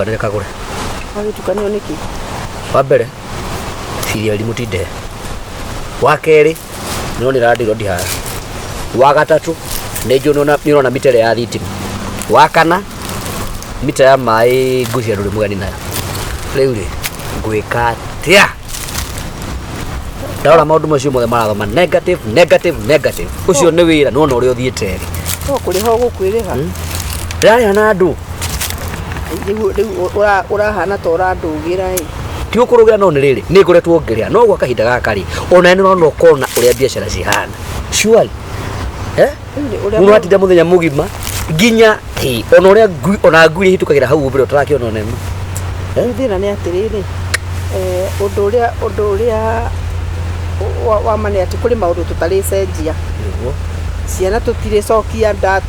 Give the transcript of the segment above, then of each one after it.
tukanire kagure agitukanio niki wa mbere firia limutinde wa keri no ni radi rodi ha wa gatatu nejo nona mitere ya thitima wa kana mita ya mai ngucia nduri mugani nayo riu ri ngwika tia ndora maundu macio mothe marathoma negative ucio ni wira no uri uthiite ri kuri ho gukwiriha ndari hana andu urahana to urandugira ti ukurugira no ni riri ni ngoretwo ongeria no gwa kahinda gaka ri ona ni no kona uria biashara cihana surely muno atinda muthenya mugima nginya ona uria ona ngui hitukagira hau mbere utarakiona onema thina ni atiriri undu uria wa mane ati kuri maundu tutari cenjia ciana tutire cokia nda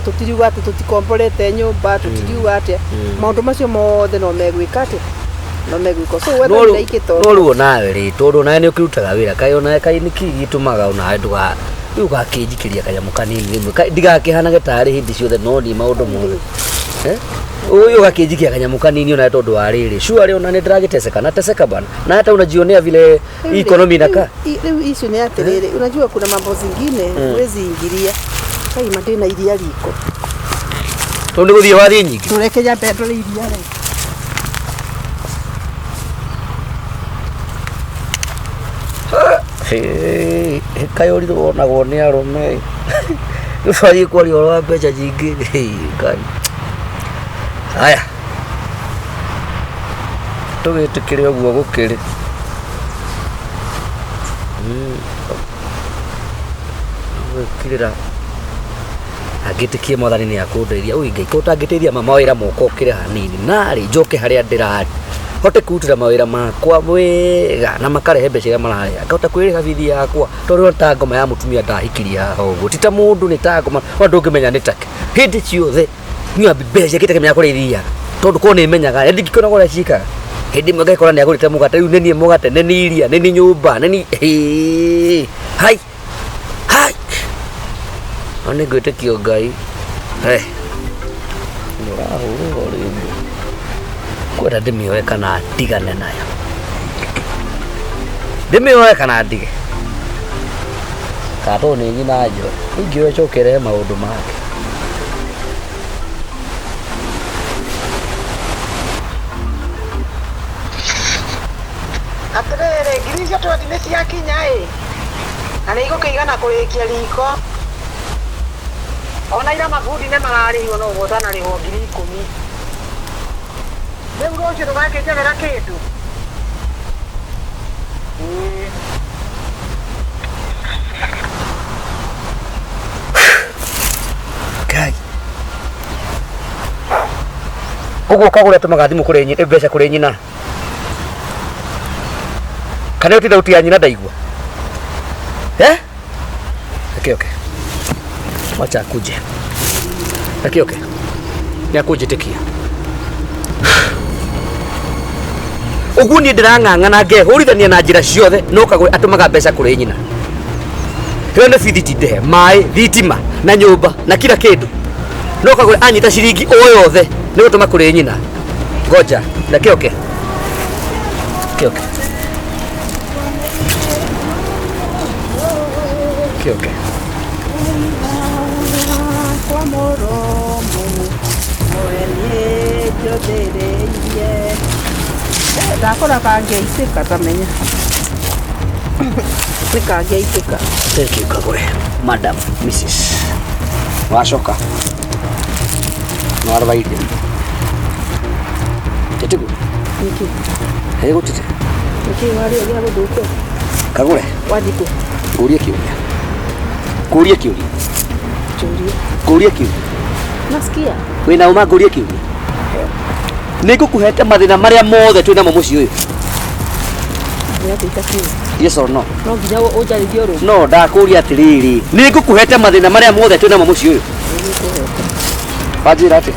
tutiriuga ati tutikomborete nyumba tutiriuga ati maundu macio mothe no megwika ati no megwika so wewe ndio ikito no ruo nawe ri tondu nawe ni ukirutaga wira kai ona kai niki gitumaga ona nduga riu gakinjikiria kanyamu kanini rimwe ndigakihanage tari hindi ciothe no ni maundu mothe uyu gakinjikia kanyamu kanini ona tondu wa riri sure ona ni ndiragiteseka na teseka bana na hata unajionea vile economy inaka riu icio ni atiriri unajua kuna mambo zingine huwezi ingilia kai madina iria liko tondu guthie wathi nyingi tureke ja petrol iria ri kayori wonagwo ni arume ufai kwari oro mbeca nyingi kai haya tugitikire uguo gukiri kirira agitikie mwathani ni akundeithia uyu ngai ko tangiteithia mawira moko kire hanini nari njoke haria ndirari hote kutira mawira makwa wega na makarehe mbeca iria mararia ngahota kwiriha bithi yakwa tondu ta ngoma ya mutumia ndahikiria haha uguo tita mundu ni ta ngoma wandu ngimenya ni take hindi ciothe nyua mbeca kitakemenya kuriithia tondu ko ni menyaga ndikikona gore cika hindi mwega ikora ni agurite mugate riu nenie mugate neni iria neni nyumba neni hai one gwite kio ngai nurahuru ri kwenda ndimioe kana ndigane nayo ndimioe kana ndige kato ni nyina njo ingioe cokere maundu make atirere girisha tu atine cia kinya ana iko kigana kurikia riko ona ira mafundi ne mararihwo no gotana ni ho 10,000 Lembro hoje não vai querer ver aqui tu. Kai. Ugo kagura tumaga thimu kuri nyina mbeca kuri nyina. Kana uti dauti ya nyina ndaigua. Okay. Wacha kuje. Okay. Ya kuje tekia. Ugu ni ndirang'ang'ana ngehurithania na njira ciothe no kagwe atumaga mbeca kuri nyina hiyo nĩ bithi tindehe maĩ thitima na nyũmba na kila kindu no kagwe anyita ciringi o yothe nĩ gũtũma kuri nyina ngoja na kĩoke ndakora kangeitĩka tamenya nĩ kangeitĩka thank you kagwe madam Mrs. Washoka Norvaide tetigu niki hego tete niki wari ya gũthũka kagwe wadiku kuria kiuria nasikia wina uma kuria kiuria nikukuhete mathina maria mothe twina mo muci uyu yes or no no nginya ujarithio ru no ndakuria atiriri nikukuhete mathina maria mothe twina mo muci uyu wajira ati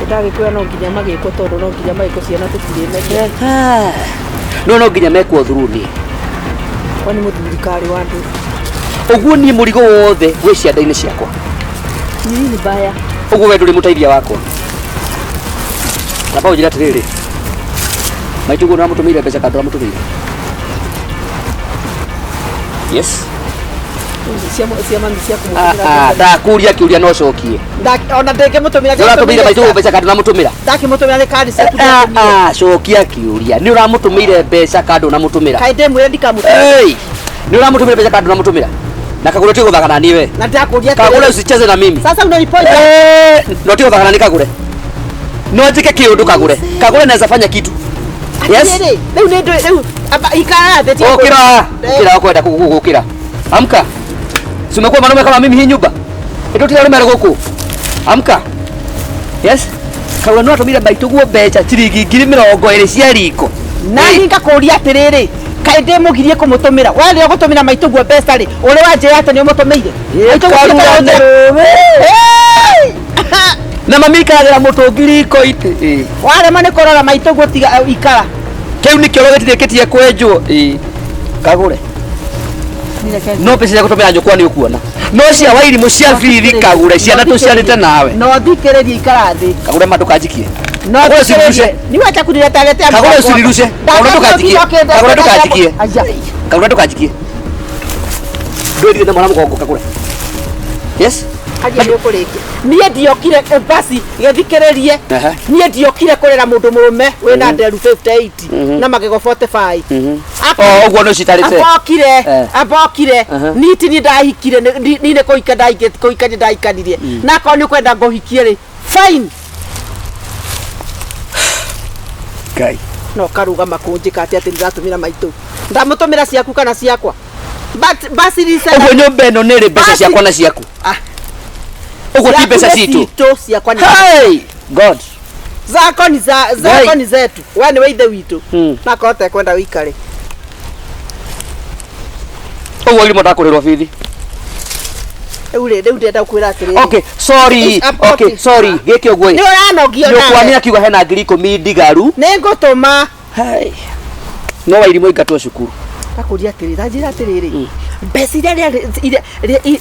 ndagikuya no nginya magiko tondu no nginya magiko ciana tutirime no nginya mekwo thuruni kwani muthirikari wa ndu uguo ni murigo wothe wi cianda-ini ciakwa ni mbaya uguo we nduri muteithia wakwa Na bao jira tiriri. Maitugo na mutumire mbeca kando na mutumire. Yes. Ndakuria kiuria no cokie. Ona ndenge mutumira. Uratumire maitugo mbeca kando na mutumira. Ndakimutumira ni kadi ciaku. Cokia kiuria. Ni uramutumire mbeca kando na mutumira. Kaĩ ndĩmwĩre ndikamutumira. Ni uramutumire mbeca kando na mutumira. Na Kagure tigo thaka na niwe. Na ndakuria Kagure usicheze na mimi. Sasa unanipoint. No tigo thaka na ni Kagure. No njike kiundu Kagure. Kagure naweza fanya kitu. Yes. Leo leo ikara theti. Kira kwenda kugukira. Amka. Si umekuwa mwanaume kama mimi hii nyumba. Ndio tira rume guku. Amka. Yes. Kagure no atumire baituguo mbeca ciringi 20,000 cia riko. Nani ngakuria atiriri. Kaĩ ndĩmugirie kũmũtũmĩra. Wewe nĩ ũgũtũmĩra maituguo mbeca rĩ. Ũrĩ wanjĩra atĩ nĩ ũmũtũmĩire. Na mami kagera mũtũngi riko ite. Warema nĩ kũrora maituguo tiga ikara. Kĩu nĩ kĩoro gĩtirĩkĩtie kwenjwo. Kagure. No pesa ya gũtũmĩra njũkwa nĩ ũkuona. No cia Wairimu cia bithi Kagure ciana tũciarĩte nawe. No thikĩrĩria ikara thĩ. Kagure matukanjikie. No thikĩrĩrie. Ni wacha kunileta letea. Kagure usinirushe. Kagure tukanjikie. Kagure tukanjikie. Kagure tukanjikie. Ndio ndio mwana mkongo Kagure. Yes? Aje ndio kureke. Niĩ ndiokire basi gĩthikĩrĩrie. Niĩ ndiokire kũrera mũndũ mũrũme wĩna nderu 58 na magego 45. Ũguo no citarĩte. Abokire. Niti ni ndahikire ni nĩ kũika ndaikanirie. Na ko nĩ kwenda ngũhikie rĩ. Fine. Kai. No karugama kunjika ati ndiratũmĩra maitũ. Ndamutumira ciaku kana ciakwa. Basi ni sasa. Ugo nyombe no nere pesa ciakwa na ciaku. Ugo ti pesa citu. Ciakwa ni. Hey, God. Zako ni zetu. Wewe ni weithe witu. Na kote kwenda wikare. Ugo limo takurerwa bithi. Ule ndenda kwira atiri. Okay, sorry. Okay, sorry. Geke ogwe. Ni uranogio nawe. Nyokwani akiuga hena ngiri 10 ndigaru. Ningutuma. Hey. No Wairimu ingatwa cukuru. Takuria atiri, ranjira atiri.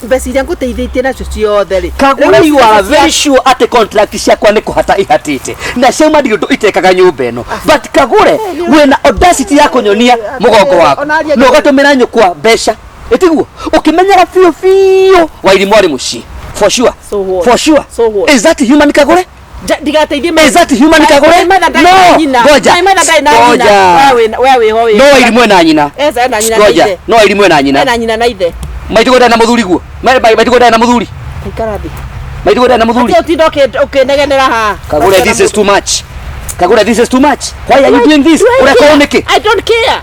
Mbesiria nguteithĩtie nacio ciothe rĩ. Kagure you are very sure at contract ciakwa nĩ kũhata ihatĩte. Na ciauma ndio itekaga nyũmba ĩno. But Kagure wena audacity ya kunyonia mũgongo wako. No ũgatũmĩra nyũkwa mbeca. Etiguo ukimenyera fio Wairimu ari muci. For sure. For sure. Is that human Kagure? Ndigateithie is that human Kagure? No. Goja. Wewe hoye. No Wairimu na nyina. Eza na nyina. Goja. No Wairimu na nyina. Na nyina na ithe. Maitugo na muthuri guo. Maitugo na muthuri. Ikarathi. Maitugo na muthuri. Ati utindoke ukinegenera ha. Kagure this is too much. Kagure this is too much. Why are you doing this? Unakoneke. I don't care.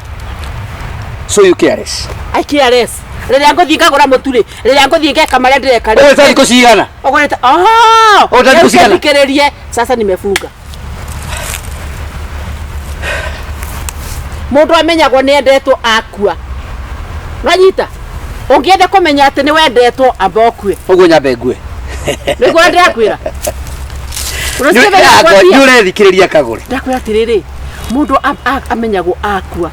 So you careless. I careless. Rĩrĩa ngũthiĩ ngagũra mũtu-rĩ, rĩrĩa ngũthiĩ ngeka marĩa ndĩreka rĩ. Wewe tani kusigana. Ũgũrĩte. Utani kusigana. Thikĩrĩrie. Sasa nimefunga. Mũndũ amenyagwo nĩ endetwo akua. Wanyita. Ũngĩenda kũmenya atĩ nĩ wendetwo ambokue. Ũguo nyambe ngue. Nĩguo ndĩrakwĩra. Ũrethikĩrĩria Kagure. Ndakwĩra atĩrĩrĩ, mũndũ amenyagwo akua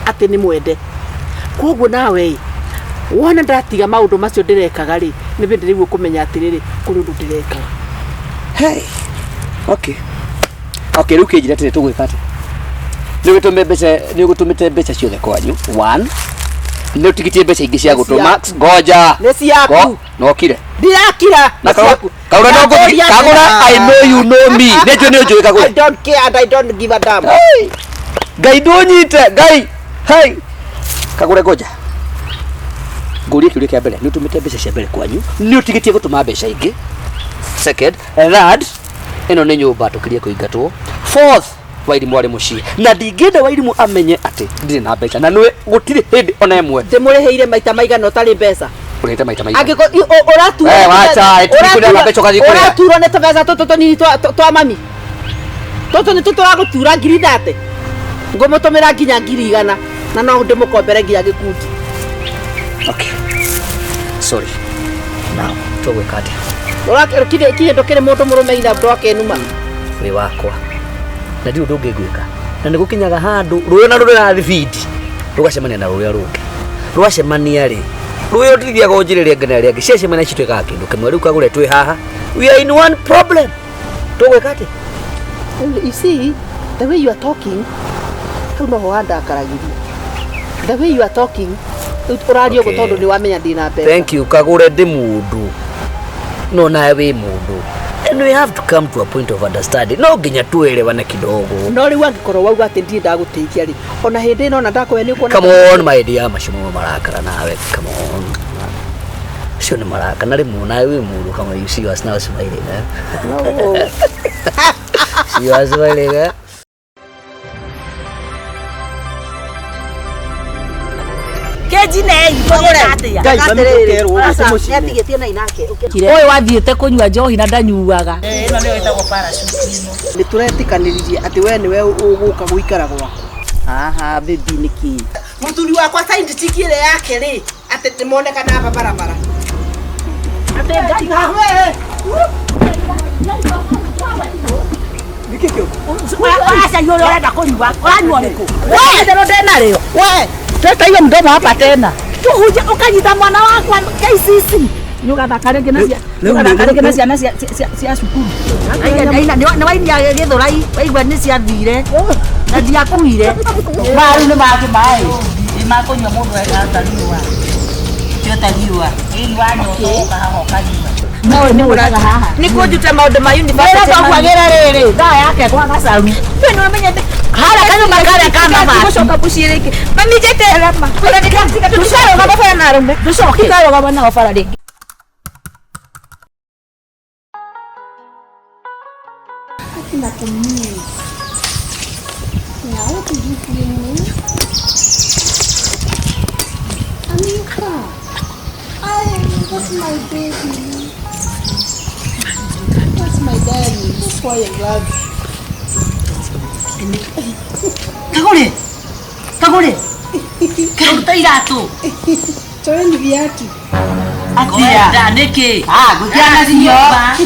atĩ nĩ mwende. Koguo nawe wona ndatiga maundu macio ndirekaga ri ni bindi rĩu kumenya atiriri kuri undu ndirekaga. Hey. Okay. Okay, rĩu kĩnjĩra atĩrĩ tũgwĩka atĩ. Nĩ ũgũtũmĩte mbeca ciothe kwanyu. 1. Nĩ ũtigitie mbeca ingĩ cia gũtũma. Goja. Nĩ ciaku. Nokire. Ndirakira. Na Kagure no ngũthi. Kagure I know you know me. Nĩ njũĩ Kagure. I don't care and I don't give a damn. Hey. Ngai ndũnyite. Ngai. Hey. Kagure goja. Ngũrie kĩũria kĩa mbere, nĩ ũtũmĩte mbeca cia mbere kwanyu, nĩ ũtigitie gũtũma mbeca ingĩ. Second, third, ĩno nĩ nyũmba tũkĩrie kũingatwo. Fourth, Wairimu arĩ mũciĩ. Na ndingĩenda Wairimu amenye atĩ ndirĩ na mbeca na nĩ gũtirĩ hĩndĩ ona ĩmwe ndĩmũrĩhĩire maita maigana ũtarĩ mbeca. Ũrĩte maita maigana. Angĩkorwo ũratura. Wacha, tũkũrĩa mbeca ũgathiĩ kũrĩa. Ũratura nĩ tũbeca tũtũ tũnini twa mami. Tũtũ nĩ tũtũragũtura ngiri 30. Ngũmũtũmĩra nginya ngiri 100 na no ndĩmũkombere nginya gĩkundi. Okay. Sorry. Now, tũgwĩka atĩa? Ũrakire ndũkĩrĩ mũndũ mũrũme ina numa. Wĩ wakwa. Na ndirĩ ũndũ ũngĩngwĩka. Na nĩ gũkinyaga handũ rũĩ na rũrĩa thibidi. Rũgacemania na rũrĩa rũngĩ. Rwacemania rĩ. Rũĩ ũtithiaga ũnjĩrĩria ngana rĩngĩ. Ciacemania ici twĩkaga kĩndũ kĩmwe. Rĩu Kagure twĩ haha. We are in one problem. Tũgwĩka atĩa? You see, the way you are talking, hau no hoanda akaragiria. The way you are talking, urario gutondu ni wamenya ndina mbeca. Thank you, kagure ndi mundu. No nawe wi mundu. And we have to come to a point of understanding. No nginya tuelewane kidogo. No riu angikorwo wauga ati ndie ndaguteithia ri. Ona hindi no na ndakwe ni kuona. Come on, my dear, macimu marakara nawe. Come on. Sio ni maraka na rimu nawe wi mundu kama you see us now smiling. No. See us smiling. Oyo wathiĩte kũnyua njohi na ndanyuaga. Ĩno nĩyo ĩtagwo parachute. Nĩ tũretikanirie atĩ we nĩwe ũgũka gũikara gwakwa. Haha baby nĩkĩ? Mũthuri wakwa side tiki ile yake rĩ atĩ tũmonekana hapa barabara. Atĩ ngai. Nikikio. Acha yule anaenda kunywa. Uranyua niko. Wewe ndio tena leo. Wewe Teta hiyo mdomo hapa tena. Tuhuje ukanyita mwana wako KCC. Nyuga thakare ngenacia. Nyuga thakare ngenacia na cia cukuru. Aina ni waini ya githurai, waigwa ni cia thire. Na dia kuire. Maru ni make mai. Ni makunywa mundu atariwa. Tio tariwa. Ili wanyo toka haho kanywa. No ni uraga haha. Ni kujute maundu ma university. Ndio kwagira riri. Nda yake kwa gacaru. Twenu amenyete. Hala kanyo makale kama mama. Kushoka bushiriki. Mami jete rama. Kula nikamtika tusharo kama fanya na rumbe. Tushoka kikayo kama na ofara dik. Akina kumni. Ya wote jikini. Anika. That's my baby. That's my daddy. That's why I love you. Kagore. Kagore. Karuta iratu. Toeni viatu. Atia. Daneke. Ah, gutiana siyoba.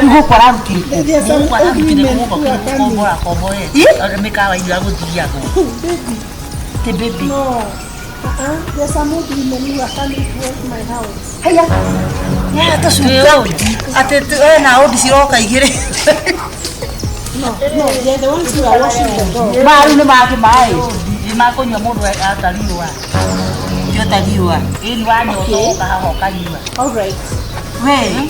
Ngo kwa ruki. Ngo kwa ruki ne ngo kwa kombora komboe. Ora mekawa ila gutia go. Baby. The baby. No. There's some more women who are coming towards my house. Haya. Ya tasuyo. Ate na odi siroka igire. No, they're the ones who are washing the door. Maru ni make mai. Ni makunywa mundu atariwa. Yo tariwa. Ili wanyo toka haho kanywa. All right. We.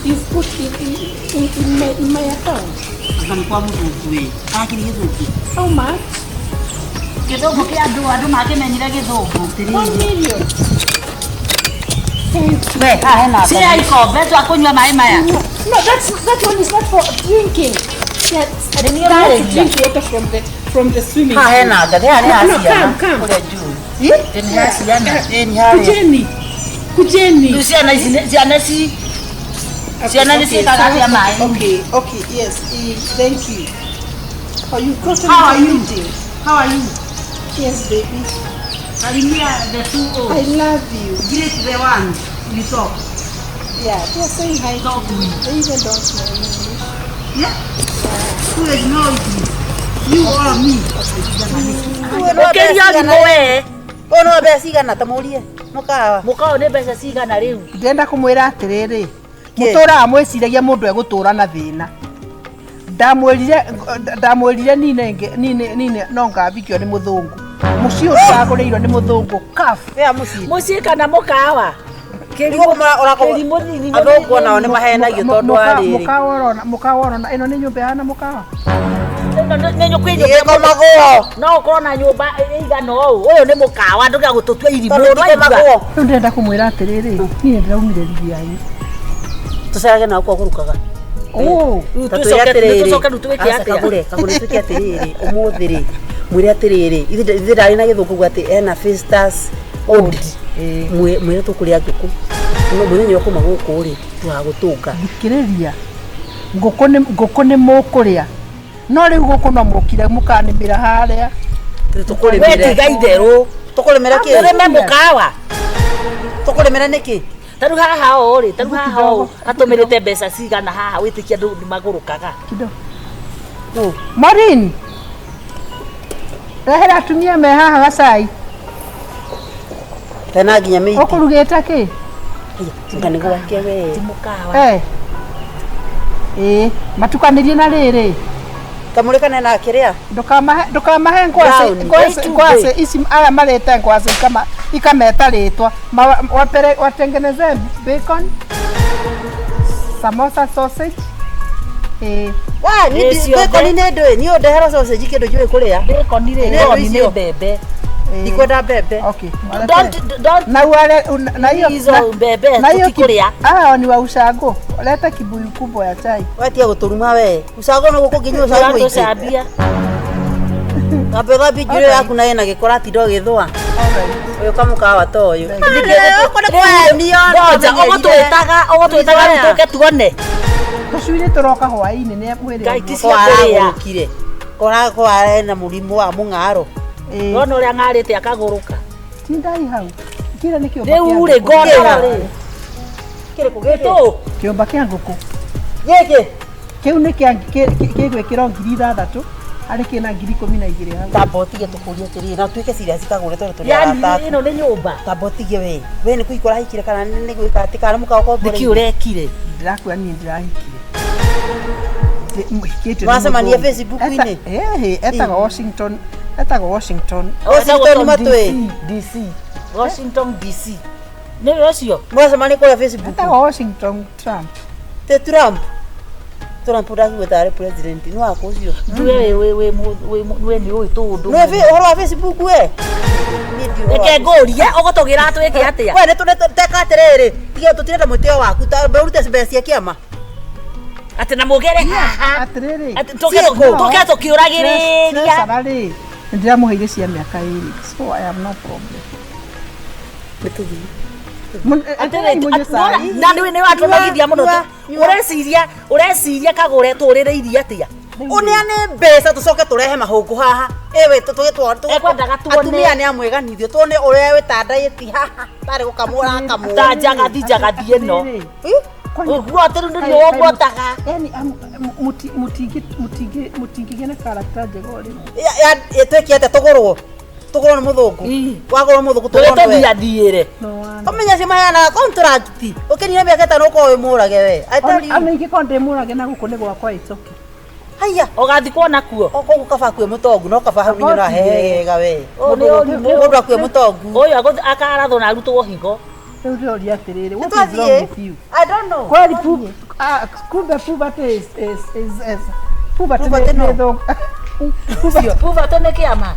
You've put in my account. Kani kwa mundu we. Akiri githuki. How much? Githuku kia andu makimenyire githuku. 1 million. We, ha hena. Si aikombe tu akunywa mai maya. No, that one is not for drinking. Yes, I didn't drink water from the swimming pool. Ha hena, No, come. Kule juu. Ni hasiana. Ni hali. Kujeni. Luciana si Siana ni si kaya mai. Okay, yes. Thank you. Are you How are you? How are you? Yes, baby. Alimia the two old. I love you. Greet the one you talk. Yeah, they're saying hi. Talk to me. They even don't know English. Yeah? Who is noisy? You or me? Okay, you're going. Ono mbeca cigana tamurie mukawa Mukao nĩ mbeca cigana rĩu? Ndenda kumwira atiriri mutura amwiciragia mundu egutura na thina ndamwirire nine no ngabikio ni muthungu mucio uraguriirwo ni muthungu kaf ya muciĩ kana mukawa kirimu nini athungu nao ni mahenagio tondu wa riri mukawa ona ino ni nyumba yana mukawa no ukorwo na nyumba igana ũũ ũyũ nĩ mũkawa ndũga gũtũtua irimũ rĩu ndenda kumwĩra atĩrĩrĩ niĩ ndĩraumire riai tũcerage nao kwa kũrukaga tũcoke rĩu twĩke atĩa kagũre twĩke atĩrĩrĩ ũmũthĩ rĩ mwĩre atĩrĩrĩ ithe ndarĩ na gĩthũngũ atĩ ena Festus old mwĩre tũkũrĩa ngũkũ mũthenya ũkũma gũkũ rĩ twagũtũnga thikĩrĩria ngũkũ nĩ mũkũrĩa no rĩu gũkũ no mũkire mũkanĩmĩra harĩa wetiga itherũ tũkũrĩmĩra kĩ tũrĩme mũkawa tũkũrĩmĩra nĩkĩ tarũ haha ũũ rĩ tarũ haha ũũ atũmĩrĩte mbeca cigana haha wĩtĩkia andũ nĩmagũrũkaga Maureen rehera atumia me haha gacai tena nginya mĩingĩ ũkũrugĩte kĩ mũkawa matukanirie na riri kamurekane na kiria ndukamahe ngwase ici aya marete ngwase ikameta ritwa watengeneze bacon samosa sausage ni bacon ni ndu ni ndehera sausage kindu njui kuria bacon ni mbembe ndikwenda mbembe don't na wale na hiyo mbembe tukikuria ni wa ushago leta kibuyu kubwa ya chai watia guturuma we ushago no gukuginya ushago muicambia Kabega bijiro yaku na ena gikora ti ndo githwa uyu kamukawa to uyu ogotwitaga tuke tuone tucwire turoka hwaini ne mwiri gaiticiakire kora kwa na murimu wa mungaro wona uria ngarite akaguruka tindai hau kira nikio riu ri ngona kire kugeto kiomba kia nguku gege kiu ni kia kigwikiro 6,000 ari kina 12,000 hau tabotige tukuria tiri na tuike serious kagure tore turi yani ino ni nyumba tabotige we ni kuikora hikire kana ni gwika atikana muka ko bore nikiurekire ndirakwira ni ndirahikire Wasemania Facebook ini etaga Washington matwe DC Washington DC ni ucio mwasemania kwa Facebook etaga Washington Trump Trump ndagwetare president ni wako ucio we ni uyu tundu no horo Facebook we eke ngoria ogotogira twike atia we ne teka atiriri tiga tutirenda mwiteo waku ta beurute space ya kiama ati na mugere atiriri tuke tukiuragiriria sarari ndiramuheire cia miaka 2 so I have no problem mitugi na ni watu magithia muno ureciria kagure tuririirie atia uneane mbeca tucoke turehe mahungu haha ewe ekwendaga tuone atumia ni amweganithio tuone uria witandaieti haha tari gukamura kamu ta njagathi eno uguo atiru ndi wogwotaga yani mutingigena character njegori ya twekiete tugurwo ni muthungu wagurwo muthungu tuthia thiire umenya cimayana contract ukinyia miaka 5 uko wi murage we ana ingiko ndimurage na guku ni gwakwa icoki haya ugathi kuona kuo oko gukaba kwe mutongu no kaba hau ninyona hega we mundu akwe mutongu uyu akarathwo na arutwo higo riu ndoria atiriri what is wrong with you I don't know kweli kumbe puberty is puberty ne kiama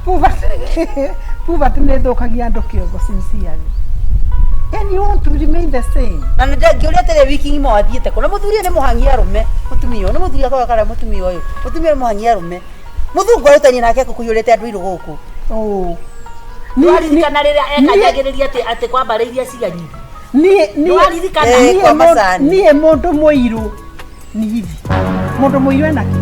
puberty ne thokagia andu kiongo sincerely and you want to remain the same na ngiuria tele wiki ngimo athiete kuna muthuri ni muhangia rume mutumio ni muthuri akwa kara mutumio uyu mutumio ni muhangia rume muthungu arutani nake kukuyurite andu iru guku ni kana riria ekanyagiriria ati kwambariria ciganyi ni mundu muiru ni hivi mundu muiru enaki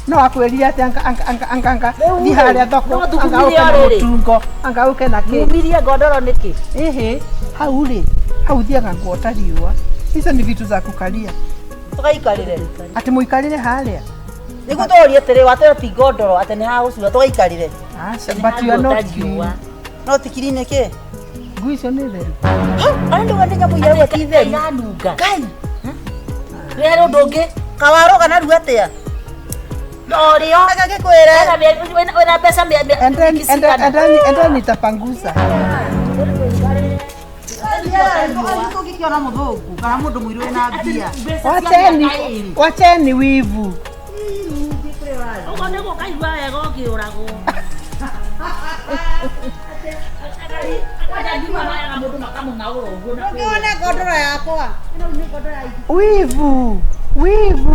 no akwirire ati anga ni haria thoko anga mutungo anga uke na ki umirie godoro niki hau thiaga ngwota riua hizo ni vitu za kukalia tukaikarire ati muikarire haria nigutorie tere watero ti godoro ati ni ha ucura tukaikarire but you are not clean no tikirine ke guicio ni theru andu wandenya muya wa ti theru yanunga kai rero ndungi kawaro kana ru atia Dorio akagikwira wena pesa enda nitapanguza tukikiona muthungu kana mundu mwiru wina mbia wacheni wivu ugo niguo kaigua wega ukiuragwo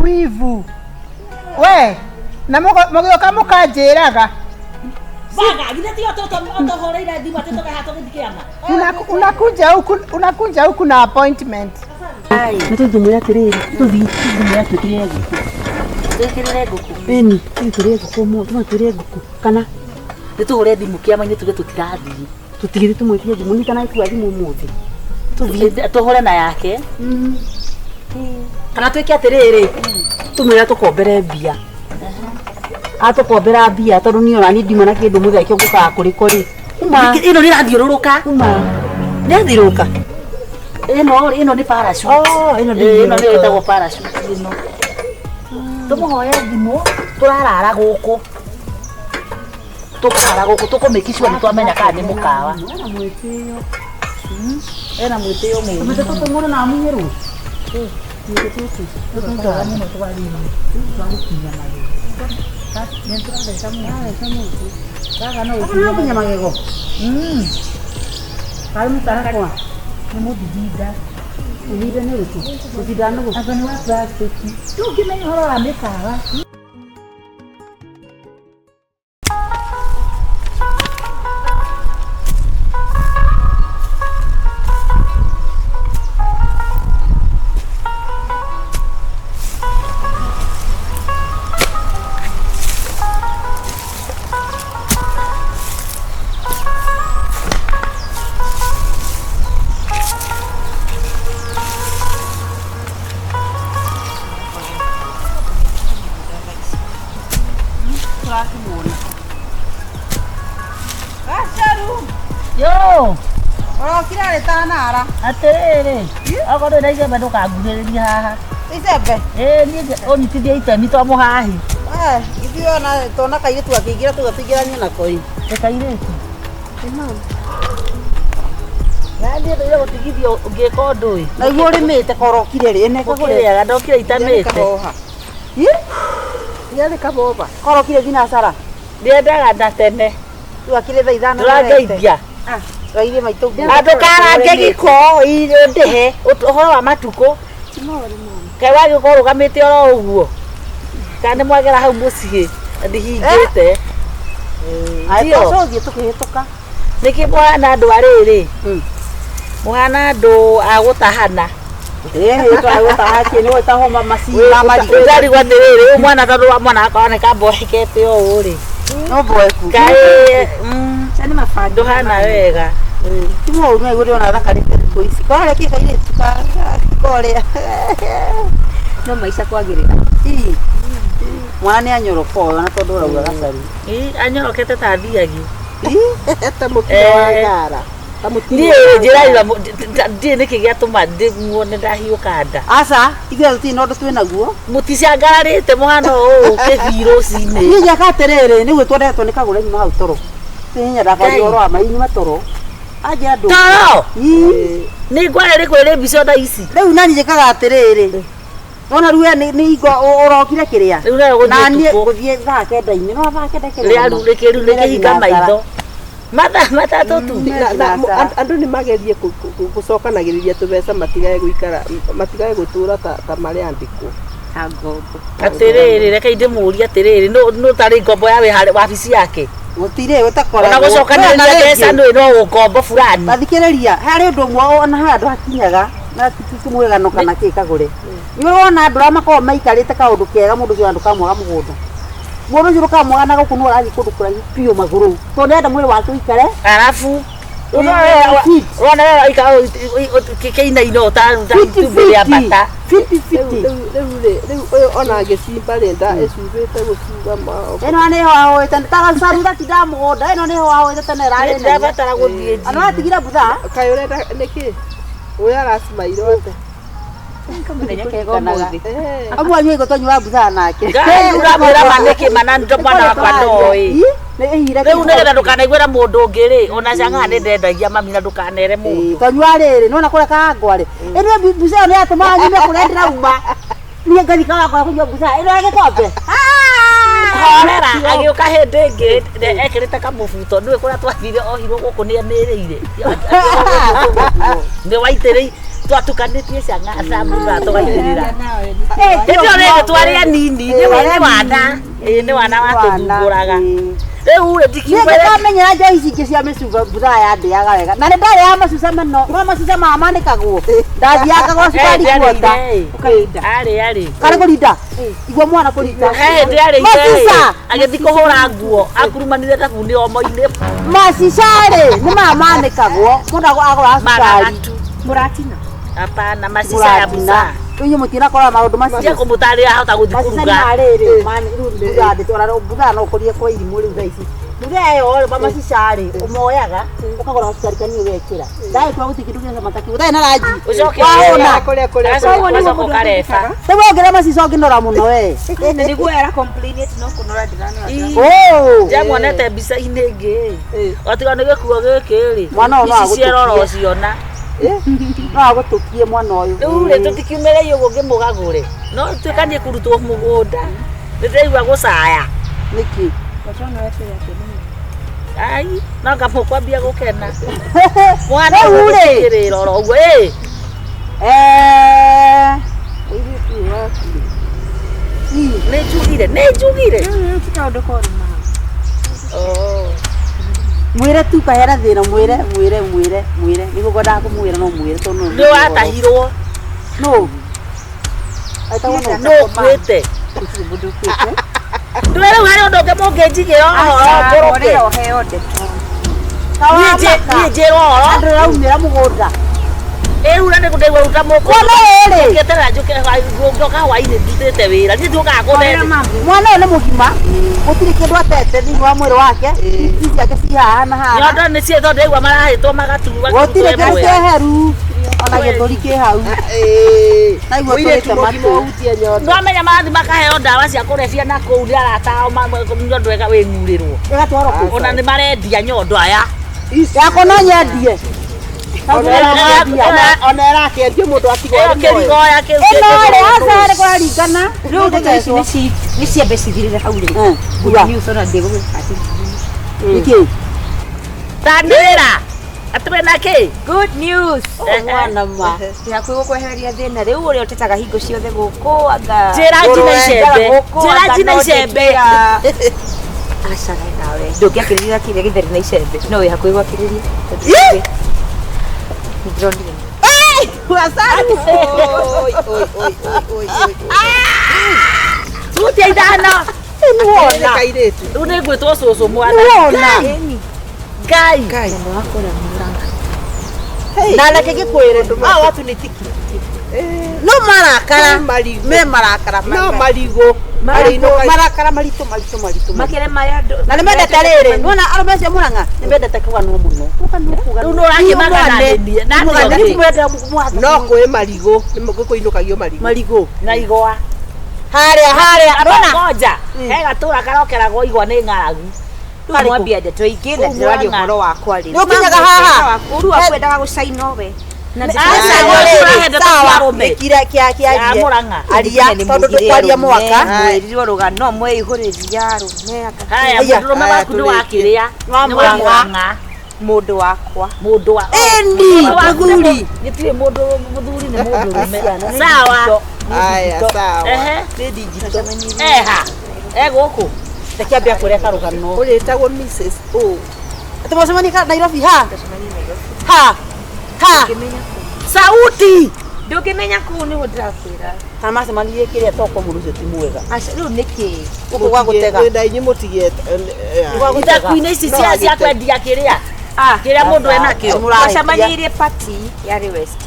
wivu we na mogioka mukanjiraga baga githe ti otohoreire thimu ati tukahato githikiama unakuja huku na appointment nitudumira tiriri tudumira tiriri twikirire nguku beni tiriri nguku mo tiriri nguku kana nituhure thimu kiama-ini tuge tutirathii tutigire tumwikie thimu ni kana ikua thimu muthi tuhure na yake kana twike atiriri tumwira tukombere mbia atukombera mbia tondu ni ona ni ndima na kindu mutheke ngukaa kuri kuri ino rirathiururuka rirathiuruka ino ni parachute. Ino ni etagwo parachute ino. Tumuhoye thimo turarara guku. Tukara guku tukumikishwa ni twamenya kana ni mukawa. Ena mwitio mu. Tumete tutunguru na munyeru. Yo, Ora kira le tanara. atere. Agora dai ke bado ka gureri haha. Isebe. Ni oni tidia itemi to mo hahi. Ithiyo na tona kaire tu akigira tu gatigirania na koi. Te kaireti. Nandi ndo yo tigithio ngeka undu uyu. Na igwo rimite korokire ri ene Kugire ya ndokire itamite. Yale kaboba. Korokire gina sara. Ndiendaga nda tene. Tu akire tha ithano. Turageithia. Raire maitu. Andu karange giko ire ndihe uhoro wa matuko. Kai wagi ko rugamite oro uguo. Kana mwagera hau mucii ndihingite. Ai toso thie tukihituka. Niki mwana andu ariri. Mwana andu agutahana. Ito agutahakie ni weta homa macina mari. Ndari gwatiriri mwana tondu wa mwana akaoneka mbohekete o uri. No boeku. Kai Chani mafando nduhana wega. Timo uru iguri ona thakarite ku isi. Kore ki kaire tuka kore. No maisha kwagirira. Mwana ni anyoroko na tondu urauga gacari. Anyorokete ta thiagi. Eta mukira wa ngara. Ndiye njiraira ndiye niki giatuma ndiguone ndahiuka nda. Asa, ithe tuti no ndu naguo. Muticiangarite muhano u kithiro cine. Ni jaka terere ni gwitwo ndetwo ni kagure nyuma hau toro. Tinya ndaka yoro ama inyuma toro. Aje andu. Toro. Ni ngware ri kwire mbico tha ici. Riu nani jikaga terere. Wona ruwe ni igwa orokire kiria. Riu na Nani guthie thaa kenda-ini no thaa kenda kiria. Ria rurekeru nikihinga maitho. Matatu tu. Andu ni magerie gucokanagiriria tubeca matigae guikara matigae gutura ta mari andikwo. Ngombo. Atiriri reke ndimuria atiriri no tari ngombo ya wabici yake. Gutire utakora. Ona gucokanĩrĩria mbeca nĩ no ngombo fulani. Bathikĩrĩria hari undu mwe ona handu hakinyaga na titumwegano kana kikagure. Ni wona andu amakoo maikarite kaundu kega mundu cio andu kamwaga mugunda. Mundu cio kamwaga na guku no arathi kundu kuraihu piu maguru. To ndenda mwiri wake uikare. Arafu Ona ikao kikeina-ino tumbili ya bata 50-50 riu ona agicimba renda icubite guciga mao eno ni ho taga saruda tida mugonda eno ni ho tene rare nda batara guthie ano atigira butha kai urenda niki uya arasimaire wote amu anyu iko tonyu butha nake ngai uramwira maniki manando mwana kwa ndoi riu nigetha ndukanaigwira mundu ungi ri ona canga ni ndendagia mami na ndukanere mundu tonyu ariri nona kure kangware eno butha ni atuma nyume kurendera uma ni ngai kawa kunywa butha eno agikombe horera agiuka hindi ingi ekirite kamubuto ndui kuria twathire ohirwo guku ni amirire ni waitiri twatukanĩtie canga samura tũgaithirĩra ndio rĩngĩ twarĩa nini nĩ wana nĩ wana watũthumbũraga rĩu rĩ ndikiuga nĩndamenya nja ici ingĩ cia mĩcuba mbura yandĩaga wega na nĩndarĩaga macuca mano no macuca maya manĩkagwo ndathiaga gwa cukari kuota arĩ karĩ kũrinda igua mwana kũrinda hĩndĩ arĩire agĩthiĩ kũhũra nguo akurumanire thabuni omo-inĩ macica rĩ nĩ maya manĩkagwo mũndũ agũra cukari mũratina hapana macica ya busa Inyo mutina kora maundu macio. Cia kumutarira hota guthikuruga. Mani ruga de tora buga no korie kwa irimu riu thaici. Muge yo mama cicari umoyaga ukagora hospitali kani ugekira. Dai kwa guti kitu kya mataki. Udai na raji. Ucoke Waona kule Ucoke karefa. Tewe ngera macico nginora muno we. Niguo era complain ati no kunora ndirani. Oh. Jamuonete mbica-inĩ ĩngĩ otiga nĩ gĩkuo gĩkĩ rĩ Mwana ũyũ no ici ciarora ciona no agũtũkie mwana ũyũ. rĩu rĩ tũtikiumĩrĩire ũguo ngĩmũgagũre no tuĩkanie kũrutwo mũgũnda nĩ ndĩraigua gũcaya Nĩkĩ? ai no ngamũkwambia gũkena mwana Rĩu rĩ. ũgũtikĩrĩra oro ũguo ĩ nĩ njugire mwire tu kahera thina mwire niguo ngwendaga kũmwĩra no mwĩre tondũ nĩ watahirwo no no ũkuĩte ndũĩ rĩu harĩ ũndũ ũngĩ mũngĩnjigĩra ũhoro ngũrũke niĩ njĩrwo ũhoro andũ raumĩra mũgũnda rĩu na nĩkũndaigua ruta mwana ũyũ rĩ ngĩetera njoka hwainĩ ndutĩte wĩra niĩ ndiũkaga kũnene mwana ũyũ nĩ mũgima gũtirĩ kĩndũ atete thĩinĩ wa mwĩrĩ wake ici ciake ci haha na haha nyondo nĩ ciĩtho ndaigua marahĩtwo magaturwa gũtirĩ kĩndũ kĩheru ona gĩthũri kĩ hau naigua tũrĩte matũ ndwamenya marathi makaheo ndawa cia kũrebia na kũu nĩ aratao nyondo ĩga wĩng'urĩrwo ĩgatwarwo kũ ona nĩ marendia nyondo aya yako no nyendie ona ĩrakĩendio mũndũ atigwo kĩrigoya kĩu ĩno rĩ acarĩ kũraringana Rĩu ndeto ici nĩ ciambe cithirĩre hau rĩ. kuga News ona ndigũgĩka ati. nĩkĩ tandĩra atũme na kĩ Good news. mwana ma Ndihakuhĩ gũkwehereria thĩna rĩu ũrĩa ũtetaga hingo ciothe gũkũ anga. njĩra njina icembe njĩra njina icembe Aca nawe. Ndũngĩakĩrĩria kĩrĩa gĩtheri na icembe. No wĩ hakuhĩ gwakĩrĩria. Ndĩronire. tutia ithano nĩ kairĩtu rĩu nĩ ngwĩtwo cũcũ mwana ngai na reke gĩkwĩre aya watu nĩ tiki no marakara me marakara no marigũ marakara maritũ Makĩre marĩa na nĩ mendete rĩrĩ nĩwona arũme acio Mũrang'a nĩ mendete kũganwo mũno rĩu nĩ ũrakĩmagana nĩniĩ na no kwĩ marigũ nĩ kũinũkagio marigũ marigũ na igwa harĩa ndona ngoja he gatũra karokeragwo igwa nĩ ng'aragu mwambia ndeto ingĩ na ndĩraria ũhoro wakwa rĩ. Nĩ ũkinyaga haha? Ũru wakwendaga gũcaina we. Na ya Mũrang'a aria tondũ ndũkwaria mwaka mwĩrirwo rũgano mwĩihũrĩria rũmega. haya mũndũrũme waku nĩ wakĩrĩa nĩ wa Mũrang'a Mũndũ wakwa. mũndũ wa endi mũthuri gĩtirĩ mũndũ mũthuri nĩ mũndũrũme sawa aya sawa ehe eha gũkũ takĩambia kũreka rũgano ũrĩtagwo Mrs. O atĩ mũcemania Nairobi ha sauti Ndũngĩmenya kũu nĩguo ndĩrakwĩra. kana macemanirie kĩrĩa toko mũndũ ũcio ti mwega Aca rĩu nĩkĩ? gũkũ gwa gũtega ndainyi mũtigie ithaku-inĩ ici cia kwendia kĩrĩa kĩrĩa mũndũ enakĩo Twacemanirie party yarĩ West.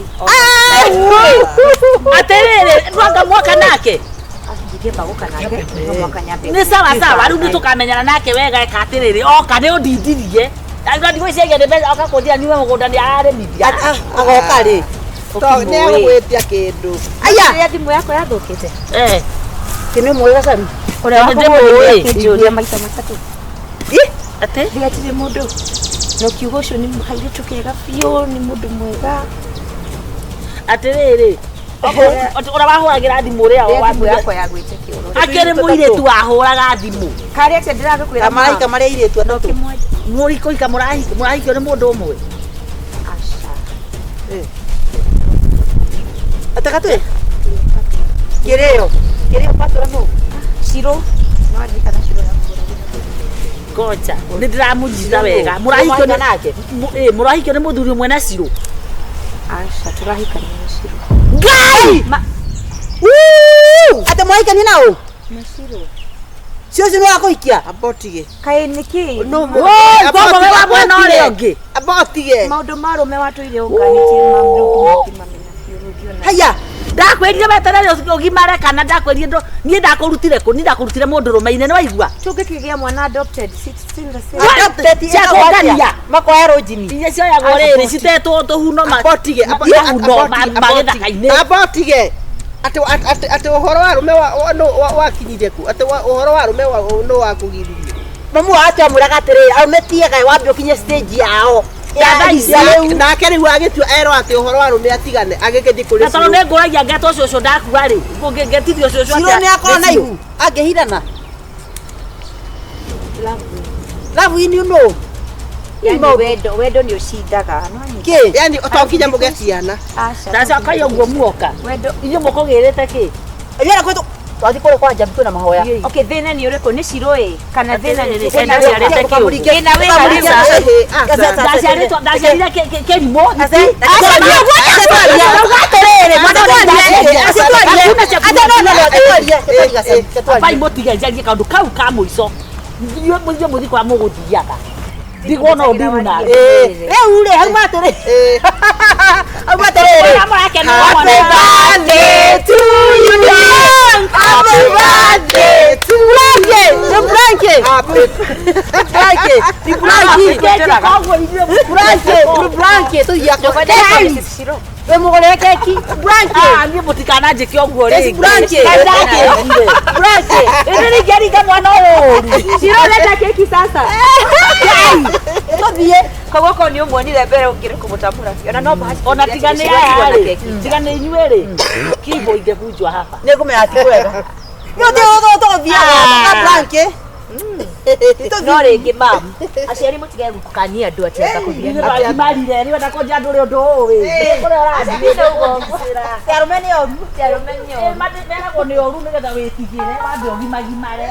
atĩrĩrĩ ndwanga mwaka nake Ndingĩamba gũka nake no mwaka nyambe. nĩ sawa sawa rĩu nĩtũkamenyana nake wega eka atĩrĩrĩ oka nĩ ũndindirie ndigũ iciagia nĩ mbeca oka kũnjĩra nyume mũgũnda nĩ ararĩmithia agoka rĩ nĩ agũgwĩtia kĩndũ Aya thimũ yakwa yathũkĩte. kĩnĩ mwega cari Ũrĩa ndĩmũĩ. wakĩnjũria maita matatũ. atĩ Ndigatire mũndũ. No kiugo ũcio nĩ mũhairĩtu kega biũ nĩ mũndũ mwega. atĩrĩrĩ ũrĩa wahũragĩra thimũ ũrĩa Thimũ yakwa yagwĩte kĩoro. akĩrĩ mũirĩtu wahũraga thimũ Karĩa atĩ ndĩragũkwĩra kamaraika marĩa airĩtu atatũ mũrikoika mũrahikio nĩ mũndũ ũmwe atakatwe kĩrĩo patũra no Ciro. No andikana Ciro yakwa. ngoja nĩ ndĩramũnyita wega mũrahikio nake mũrahikio nĩ mũthuri ũmwe na Ciro Aca tũrahikania na Ciro. ngai atĩ mwahikania naũ Na Ciro. cio nĩ wakũhikia abotige Kaĩ nĩkĩ? ngombe wa mwena ũrĩa ũngĩ abotige Maũndũ ma rũme watũire ũnganĩtie mamũndũ kumamenya biũ rũngĩona. haya ndakwĩrire weterere ũgimare kana ndakwĩrire ndo niĩ ndakũrutire kũ, niĩ ndakũrutire mũndũ rũme-inĩ nĩ waigua Tũngĩkĩgĩa mwana adopted 16 the same. ciakũngania makoya rũnjini iria cioyagwo rĩrĩ citetwo tũhuno Abotige, magĩthaka-inĩ abotige. Ati ũhoro wa rume wakinyire ku, ati ũhoro wa rume no wakugiririe. mamu wacha mũraga atĩrĩrĩ aumetie kaĩ wambe ũkinye stage yao Nake rĩu agĩtua erwo atĩ ũhoro wa rume atigane agĩgĩthiĩ kũrĩ na tondũ nĩ ngũragia ngeto cũcũ ndakua rĩ ngĩtithio cũcũ Ciro nĩ akorwo na ihu angĩhirana lavu-inĩ no Yani wendo nĩ ũcindaga. kĩ yani ũtonginya mũge ciana ndacoka iyo guo muoka Wendo inyuĩ mũkũgĩrĩte kĩ wĩra kwĩtũ twathi kũrĩ kwa Jabi kwĩna mahoya okay, thĩna nĩ ũrĩkũ nĩ cirũĩ kana thĩna nĩ Thĩna ciarĩte kĩũmbe. thĩna wĩna rĩu ndaciarire kĩrimũ bai mũtige njarie kaũndũ kau ka mũico inyuĩ mũthi kwa mũgũthiaga ndigwo no ndiru na rĩu rĩ hauma atĩrĩ hauma atĩrĩ we mũgũrĩre keki niĩ mũtikananjĩke ũguo rĩngĩringa mwana ũũru ciroleta keki sasa tũthiĩ koguo ko nĩ ũmuonire mbere ũngĩrĩ kũmũtamũra ona no ona tigane aya rĩ tigane inyuĩ rĩ kibo ingĩbunjwa hapa nĩ ngũmenya ati kwega tũthiaga no rĩngĩ mamu aciari mũtige gũtukania andũ atĩ anga kũthiana marire rĩ wenda kũnja ndũrĩ ũndũ ũĩ kũrĩa ũrathiĩ arũme nĩ oru meragwo nĩ ũru nĩgetha wĩtigĩre wambe ũgimagimare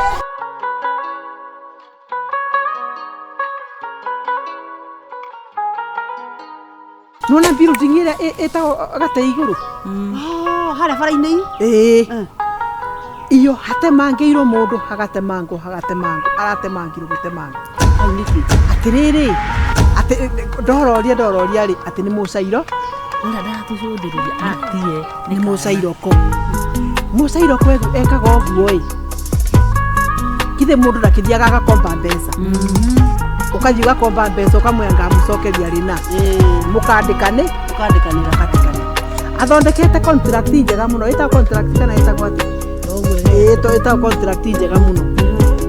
nona building ĩrĩa ĩtagwo gate igũrũ harĩa bara-inĩ iyo hatemangĩirwo mũndũ hagatemangwo aratemangirwo gũtemangwo atĩrĩrĩ atĩ ndororia rĩ atĩ nĩ mũcairo ũrĩa ndatũcũthĩrĩria atie nĩ mũcairoko ekaga ũguo ĩ githĩ mũndũ ndakĩthiaga agakomba mbeca ũkathi ũgakomba mbeca ũkamwĩra ngamũcokeria rĩna mũkandĩkanĩra athondekete contract njega mũno ĩtagwo contract kana ĩtagwo atĩ ĩtagwo contract njega mũno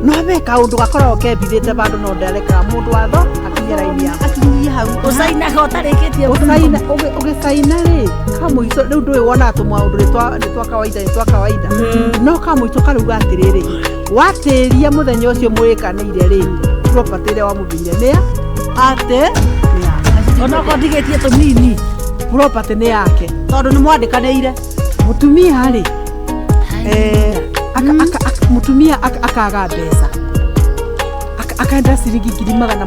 no be kaũndũ gakoragwo kembithĩte bandũ no ndarekaga mũndũ watho akinyĩ raini yako akinyie hau ũcainaga ũtarĩkĩtie ũgĩcaina rĩ kamũico rĩu ndũĩ wona tũmaũndũ nĩ twa kawaida no kamũico karauga atĩrĩrĩ watĩria mũthenya ũcio mwĩkanĩire rĩ property ĩrĩa wamũbĩire nĩa atĩ ona ko ndigĩtie tũnini property nĩ yake tondũ nĩ mwandĩkanĩire mũtumia rĩ mũtumia akaga mbeca akaenda ciringi 200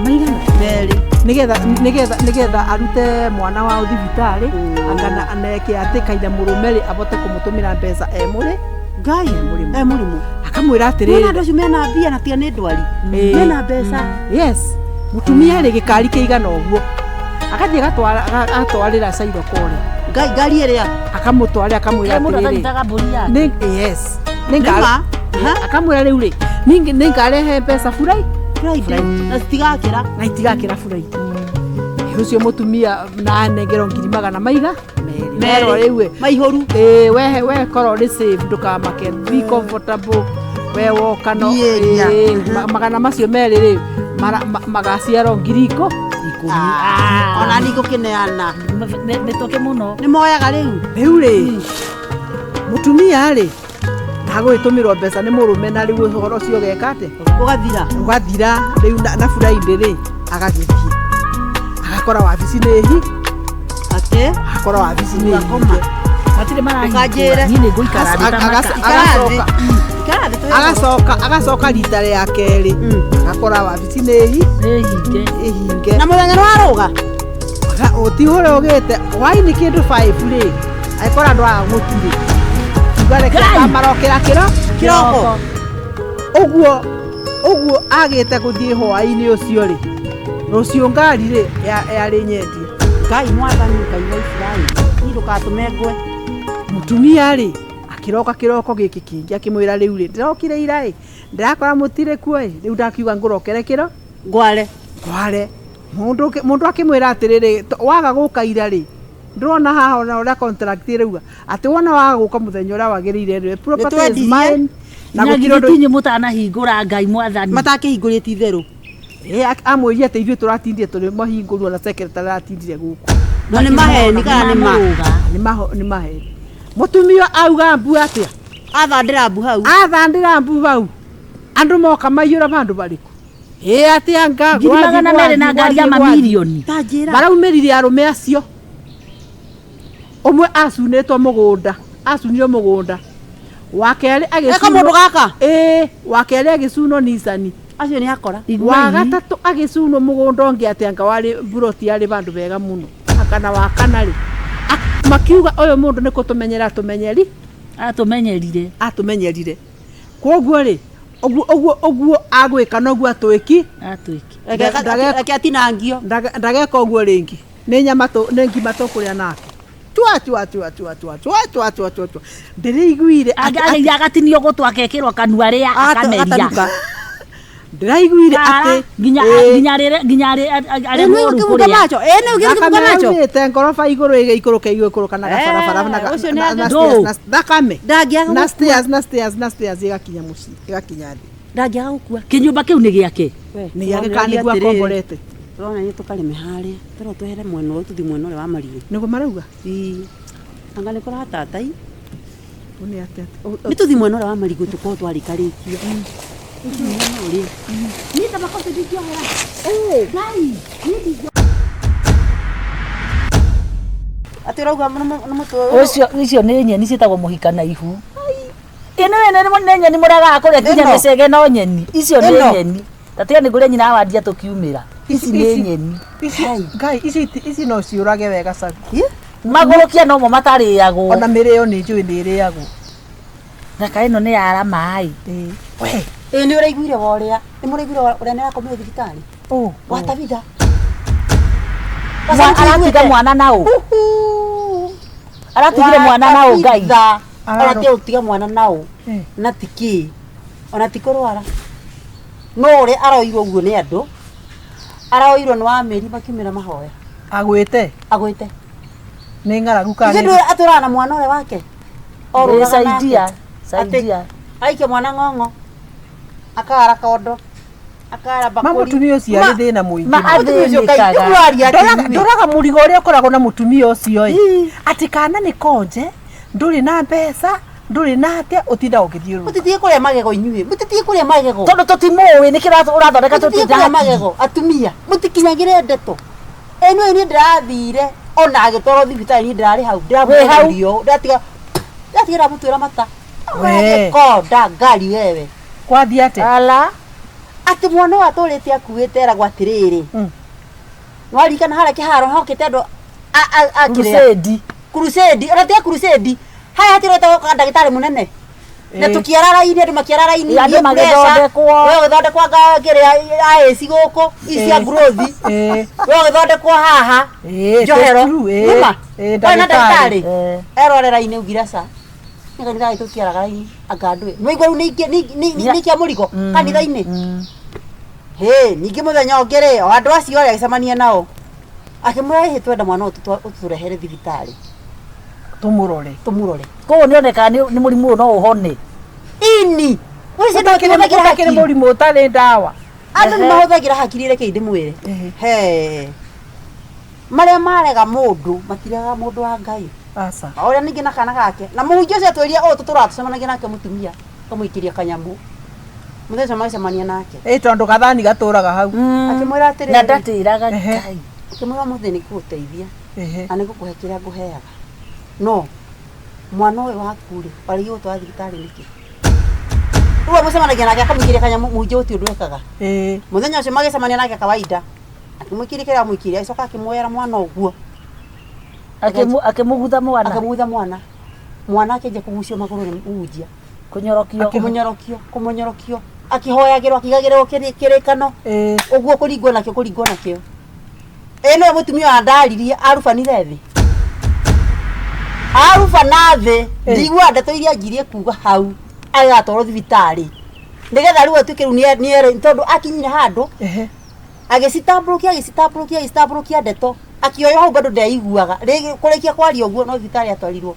nĩgetha arute mwana wa thibitarĩ angana aneke atĩ kaida mũrũme rĩ abote kũmũtũmĩra mbeca ngai mũrimũ akamwĩra atĩrĩrĩ andũ acio mena mbia na tia nĩ ndwari mena mbeca yes mũtumia rĩ gĩkari kĩigana ũguo agathiĩ agatwarĩra cairo kũrĩa ngari ĩrĩa akamũtwarĩra akamwĩra atĩrĩrĩ yes akamwĩra rĩu rĩ nĩ ngarehe mbeca burai na itigakĩra burai ũcio mũtumia na anengerwo 200 merwo rĩu maihũru we korwo rĩ safe ndũkamake be comfortable we woka no magana macio merĩ rĩ magaciarwo 10,000 ona nĩ gũkĩneana nĩtoke mũno nĩ moyaga rĩu rĩ mũtumia rĩ ndagũgĩtũmĩrwo mbeca nĩ mũrũme na rĩu ũhoro ũcio ũgeka atĩ ũgathira rĩu na buraindi rĩ agagĩthiĩ agakora wabici nĩ hi atĩ akora wabici nĩ hi matirĩ maranjĩra nĩ ngũikara agacoka rita rĩa kerĩ agakora wabici nĩ hinge na mũthenya nĩ warũga ũtihũre ũgĩte hwainĩ kĩndũ 5 rĩ agĩkora andũ aya gũtirĩ marokera kĩroko ũguo agĩte gũthiĩ hwainĩ ũcio rĩ rũciũ ngari rĩ yarĩ nyendie ngai mwathani ngai wa Isiraeli ndũgatũme ngwe mutumia ri akiroka kiroko giki kingi akimwira riu ri ndirokire ira ri ndirakora mutire kuo ri riu ndakiuga ngurokere kiro ngware mundu akimwira atiriri waga guka ira ri ndrona haha ona ura contract riuga ati wona waga guka muthenya ura wagirire ri property is mine na gutitinyi mutana hingura Ngai mwathani matakihingurĩtie itherũ amwĩria atĩ ithuĩ tũratindire tũrĩ mahingũrwo na secretary aratindire gũkũ na nĩ maheni kana nĩ maheni mũtumia auga mbu atĩa athandĩra mbu hau andũ moka maiyũra bandũ barĩkũ atĩa ngiri magana merĩ na ngari ya mamirioni maraumĩrire arũme acio ũmwe acunirwo mũgũnda wakerĩ mũndũ gaka wakerĩ agĩcunwo Nissan acio nĩ akora wa gatatũ agĩcunwo mũgũnda ũngĩ atĩ anga warĩ buroti yarĩ bandũ bega mũno akana wa kana rĩ makiuga ũyũ mũndũ nĩ kũtũmenyera atũmenyerire kwoguo rĩ ũguo agwĩka noguo atwĩki reke atinangio ndageka ũguo rĩngĩ nĩ ngima tũkũrĩa nake ndĩraiguire agatinio gũtũ akekĩrwo kanua rĩa akameria ndĩraiguire atĩ nginya arĩ mũru kũrĩa te ngoroba igũrũ igĩikũrũka na gabarabara na thakame na stairs igakinya mũciĩ igakinya thĩ ndangĩaga gũkua kĩnyũmba kĩu nĩ gĩake nĩ gĩake nĩguo akomborete rona nĩ tũkarĩme harĩa tũro twehere mwena ũyũ tũthiĩ mwena ũrĩa wa Marigũ nĩguo marauga anga nĩ kũratatai nĩ tũthiĩ mwena ũrĩa wa Marigũ tũkorwo twarĩkarĩtie atĩ ũrauga nĩ mũtũ icio nĩ nyeni ciĩtagwo mũhika na ihu nĩ nyeni mũragaga kũrĩa nginya mĩcege no nyeni icio nĩ nyeni tatiga nĩ kũrĩa nyina awandia tũkiumĩra ici nĩ nyeni Ngai ici no ciũrage wega caki magũrũkia no mo matarĩagwo ona mĩrĩo nĩ njũĩ nĩ ĩrĩagwo thaka ĩno nĩ yara maĩ nĩ ũraiguire ũrĩa nĩ mũraiguire ũrĩa nĩ arakomire thibitarĩ watabitha aratiga mwana naũ aratigire mwana naũ Ngai aratia gũtiga mwana naũ na tiki ona tikũrwara no ũrĩa aroirwo ũguo nĩ andũ aroirwo nĩ wa mĩri makiumĩra mahoya agwĩte nĩ ng'aragu kana nĩ atũraga na mwana ũrĩa wake saidia aikia mwana ng'ong'o akara kondo akara bakuri mutumia ũcio arĩ thĩna mũingĩ athĩnĩkaga ndoraga mũrigo ũrĩa ũkoragwo na mutumia ũcio atĩ kana nĩ konje ndũrĩ na mbeca ndũrĩ na atĩa ũtinda ũgĩthiũrũrũka mũtithiĩ kũrĩa magego inyuĩ mũtithiĩ kũrĩa magego tondũ tũtimũĩ nĩkĩ ũrathondeka tũtithiĩ magego atumia mũtikinyagĩre ndeto ĩno nĩ ndĩrathire ona agĩtwarwo thibitarĩ ndĩrarĩ hau ndĩramũrio ndatigĩra mũtwĩra mata konda ngari wewe kwathi atĩ atĩ mwana ũyũ atũrĩte akuĩte eragwo atĩrĩrĩ nĩwaririkana harĩa kĩharo hokĩte andũ crusade ona tiga crusade haya hatirĩte gũka ndagĩtarĩ mũnene na tũkĩarara-inĩ andũ makĩarara-inĩ andũ magĩthondekwo we ũgĩthondekwo kĩrĩa AAC gũkũ icia growth we ũgĩthondekwo haha njohero nĩma na ndagĩtarĩ erorera-inĩ ugiraca nĩkanitha gitũ kĩaragara-inĩ anga andũ nĩwaigua rĩu nĩ kia mũrigo kanitha-inĩ ningĩ mũthenya ũngĩ rĩ o andũ acio arĩa agĩcemania nao akĩmwĩra twenda mwana ũyũ ũtũrehere thibitarĩ tumurore koguo nĩoneka nĩ mũrimũ ũyũ no ũhone ini ũtakĩrĩ mũrimũ ũtarĩ ndawa andũ nĩ mahũthagĩra hakiri reke ndĩmwĩre marĩa marega mũndũ matirega mũndũ wa Ngai ũrĩa ningĩ na kana gake na mũhunjia ũcio atwĩria ũũ tũtũracemanagia nake mũtumia kamũikĩria kanyamũ mũthenya magĩcemania nake tondũ gathani gatũraga hau akĩmwĩra atĩrĩrĩ na ndatĩraga Ngai akĩmwĩra mũthĩ nĩ gũgũteithia na nĩ gũkũhe kĩrĩa ngũheaga no mwana ũyũ waku rĩ warĩgĩ gũtwara thibitarĩ nĩkĩ rĩu mũcemanagia nake akamũikĩria kanyamũ mũhunjia ũtio ũndũ ekaga mũthenya ũcio magĩcemania nake kawaida akĩmũikĩria kĩrĩa amũikĩria acoka akĩmwoera mwana ũguo akĩmũgutha mwana akĩnja kũgucio magũrũ nĩ mũhunjia kũmonyorokio akĩhoyagĩrwo akigagĩrwo kĩrĩkano ũguo kũringwo nakĩo ĩno mũtumia wa ndaririe arubanire thĩ aruba nathi ndigua ndeto iria ngirie kuga hau agatwarwo thibitari nigetha riu atuike riu niere tondu akinyire handu agicitambulukia ndeto akioyo hau bado ndaiguaga rigi kurikia kwaria uguo no thibitari atwarirwo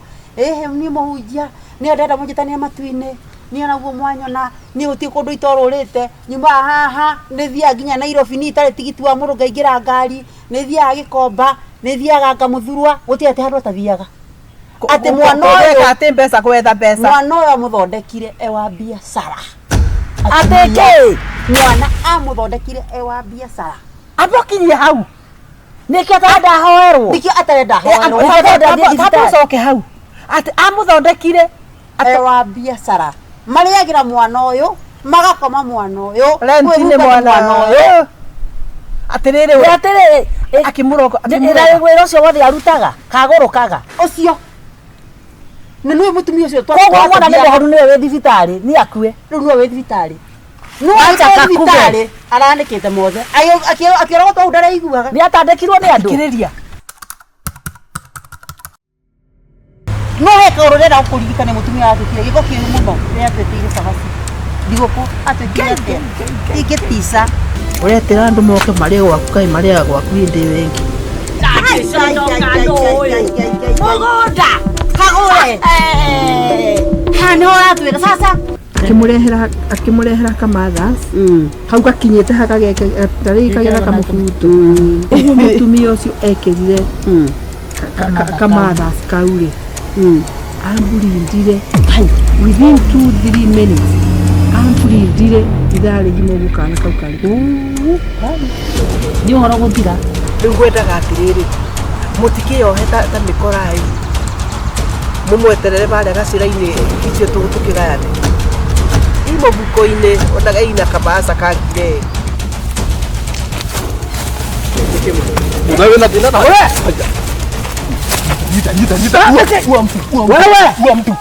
ni muhunjia ni ndenda munjitania matuine ni onaguo mwanyona ni uti kundu itorurite nyuma haha ni thia nginya Nairobi ni tare tigiti wa muru ngaingira ngari ni thia Gikomba ni thia ngamuthurwa guti ati handu atathiaga ati mwana uyu ati mbeca kwetha mbeca mwana uyu amuthondekire ewa biacara ateke mwana amuthondekire ewa biacara abokirie hau nikio atarenda hoerwo nikio atarenda hoerwo tacoke hau ati amuthondekire ewa biacara mariagira mwana uyu magakoma mwana uyu rentine mwana uyu atiriri akimuroko wira ucio wothe arutaga kagurukaga ucio na niwe mutumia ucio koguo mwana ni muhoru niwe wi thibitari ni akue riu niwe wi thibitari thibitari arandikite mothe akirogwo twa ndaraiguaga ni atandikirwo ni andu kiriria no heka ururenda kuririkana mutumia atukire giko kiu muno ni atwetire sabaci thigũkũ atwĩkire ingĩtica ũretĩra andũ moke marĩe gwaku kaĩ marĩaga gwaku hĩndĩ wengi mũgũnda kagũre hana ũratwĩra sasa akĩmũrehera kamathas hau gakinyĩte hatarĩkagĩra kamũbuto ũguo mũtumia ũcio ekĩrire kamathas kau rĩ ambulindire within 2-3 minutes ambulindire ithaa rĩgima ũguo kana kau karĩ nĩ ũhoro gũthira rĩu ngwendaga atĩrĩrĩ mũtikĩyohe ta mĩkorai mũmweterere marĩa gacĩra-inĩ icio tũkĩgayane imũbuko-inĩ onaga ina kabasa kangire Nyita. Ua mtu.